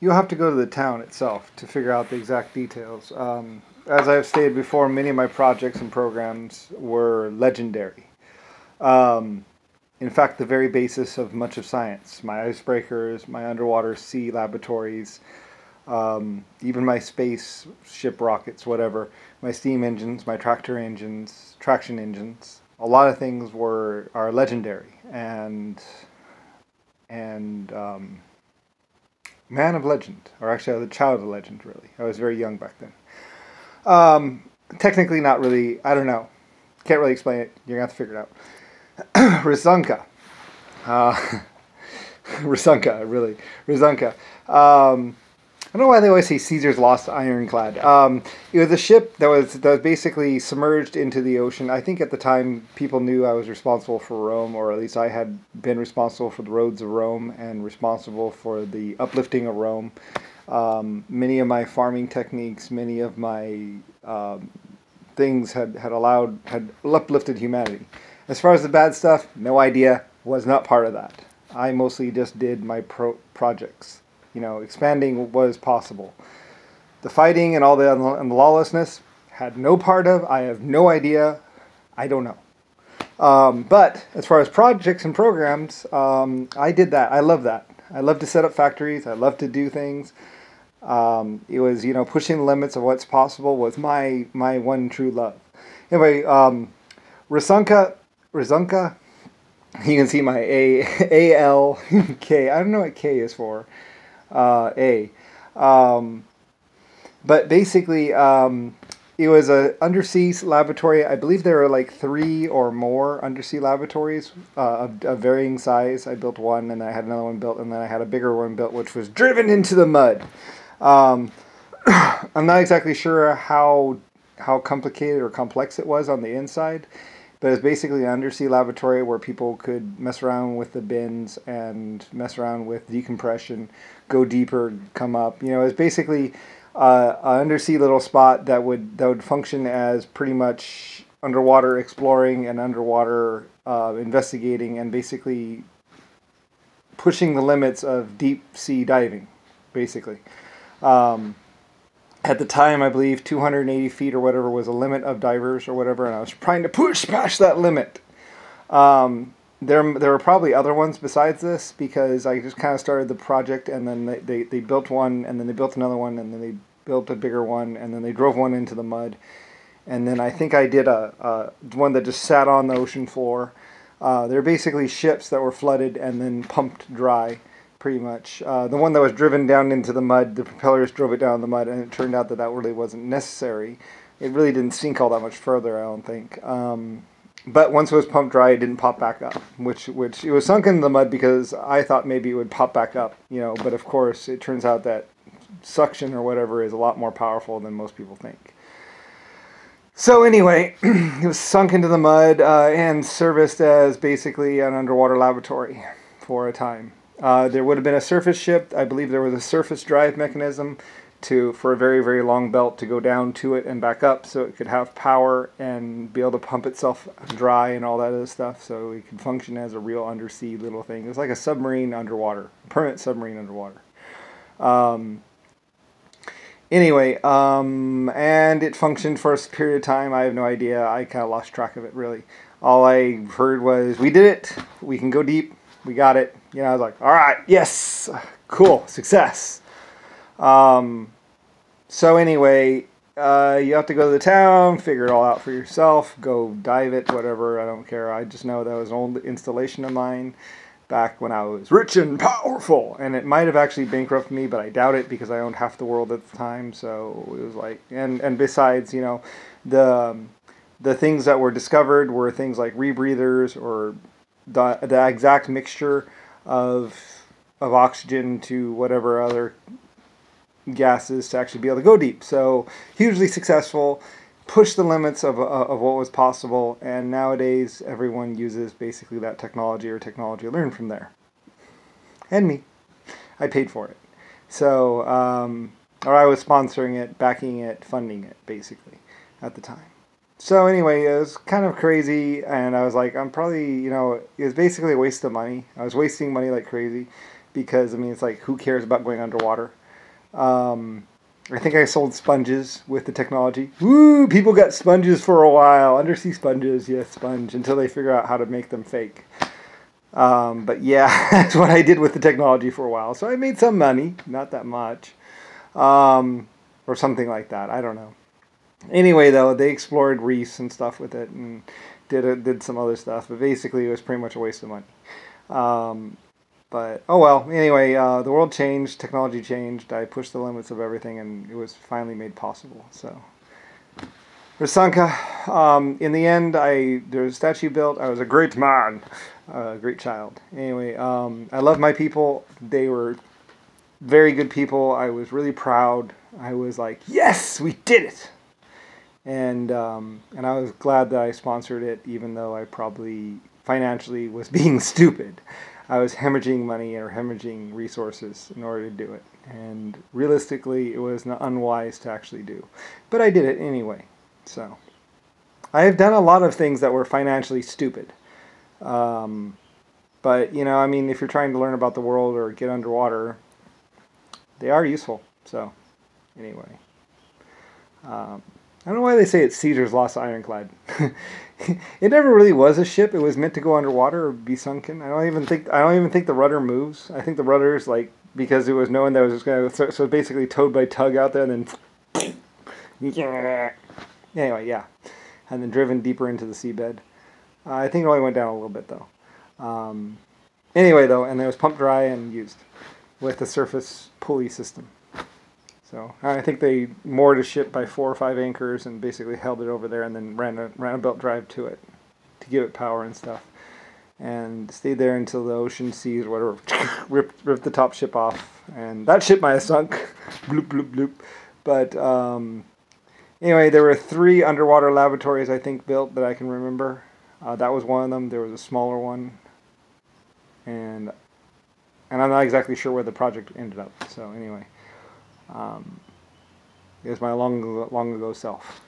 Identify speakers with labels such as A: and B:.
A: You'll have to go to the town itself to figure out the exact details. As I've stated before, many of my projects and programs were legendary. Um, in fact, the very basis of much of science, my icebreakers, my underwater sea laboratories, even my space ship rockets, whatever, my steam engines, my tractor engines, traction engines, a lot of things are legendary and man of legend, or actually I was a child of legend. Really, I was very young back then. Technically, not really. I don't know. Can't really explain it. You're gonna have to figure it out. Russalka. Uh, Russalka, really. Russalka. I don't know why they always say Caesar's lost ironclad. It was a ship that was basically submerged into the ocean. I think at the time people knew I was responsible for Rome, or at least I had been responsible for the roads of Rome and responsible for the uplifting of Rome. Many of my farming techniques, many of my things had uplifted humanity. As far as the bad stuff, no idea. Was not part of that. I mostly just did my projects. Expanding was possible. The fighting and all the lawlessness had no part of. I have no idea. I don't know. But as far as projects and programs, I did that. I love that. I love to set up factories. I love to do things. It was, pushing the limits of what's possible was my one true love. Anyway, Russalka, you can see my A-L-K. I don't know what K is for. But basically, it was a undersea laboratory. I believe there were like 3 or more undersea laboratories of varying size. I built one, and I had another one built, and then I had a bigger one built, which was driven into the mud. I'm not exactly sure how complicated or complex it was on the inside. But it's basically an undersea laboratory where people could mess around with the bins and mess around with decompression, go deeper, come up. It's basically an undersea little spot that would function as pretty much underwater exploring and underwater investigating, and basically pushing the limits of deep sea diving, basically. At the time, I believe 280 feet or whatever was a limit of divers or whatever, and I was trying to push past that limit. There were probably other ones besides this, because I just kind of started the project, and then they built one, and then they built another one, and then they built a bigger one, and then they drove one into the mud. And then I think I did a one that just sat on the ocean floor. They're basically ships that were flooded and then pumped dry. Pretty much. The one that was driven down into the mud, the propellers drove it down in the mud, and it turned out that really wasn't necessary. It really didn't sink all that much further, I don't think. But once it was pumped dry, it didn't pop back up, which it was sunken in the mud because I thought maybe it would pop back up, but of course it turns out that suction or whatever is a lot more powerful than most people think. So anyway, it was sunk into the mud and serviced as basically an underwater laboratory for a time. There would have been a surface ship. I believe there was a surface drive mechanism for a very, very long belt to go down to it and back up, so it could have power and be able to pump itself dry and all that other stuff, so it could function as a real undersea little thing. It was like a submarine underwater, permanent submarine underwater. Anyway, and it functioned for a period of time. I have no idea. I kind of lost track of it, really. All I heard was, we did it. We can go deep. We got it. I was like, all right, yes, cool, success. So anyway, you have to go to the town, figure it all out for yourself, go dive it, whatever, I don't care. I just know that was an old installation of mine back when I was rich and powerful, and it might have actually bankrupted me, but I doubt it because I owned half the world at the time. So it was like, and besides, the things that were discovered were things like rebreathers, or the exact mixture of oxygen to whatever other gases to actually be able to go deep. So hugely successful, pushed the limits of what was possible, and nowadays everyone uses basically that technology or technology learned from there. And me. I paid for it. So, or I was sponsoring it, backing it, funding it, basically, at the time. So anyway, it was kind of crazy, and I was like, I'm probably, it was basically a waste of money. I was wasting money like crazy, because, it's like, who cares about going underwater? I think I sold sponges with the technology. Woo! People got sponges for a while. Undersea sponges, yes, sponge, until they figure out how to make them fake. But yeah, that's what I did with the technology for a while. So I made some money, not that much, or something like that. I don't know. Anyway, though, they explored reefs and stuff with it and did some other stuff. But basically, it was pretty much a waste of money. But, oh well, anyway, the world changed, technology changed, I pushed the limits of everything, and it was finally made possible, so. Russalka, in the end, there was a statue built, I was a great man, a great child. Anyway, I love my people, they were very good people, I was really proud, I was like, yes, we did it! And I was glad that I sponsored it, even though I probably financially was being stupid. I was hemorrhaging money or hemorrhaging resources in order to do it. And realistically, it was unwise to actually do. But I did it anyway. So, I have done a lot of things that were financially stupid. But, you know, I mean, if you're trying to learn about the world or get underwater, they are useful. So, anyway. I don't know why they say it's Caesar's Lost Ironclad. It never really was a ship. It was meant to go underwater or be sunken. I don't even think the rudder moves. I think the rudder is like, because it was knowing that it was just going to, so basically towed by tug out there and then anyway, yeah. And then driven deeper into the seabed. I think it only went down a little bit though. Anyway though, and it was pumped dry and used with the surface pulley system. So I think they moored a ship by 4 or 5 anchors and basically held it over there and then ran a belt drive to it to give it power and stuff. And stayed there until the ocean seas or whatever ripped the top ship off. And that ship might have sunk. Bloop, bloop, bloop. But anyway, there were 3 underwater laboratories I think built that I can remember. That was one of them. There was a smaller one. And I'm not exactly sure where the project ended up. So anyway. It was my long ago self.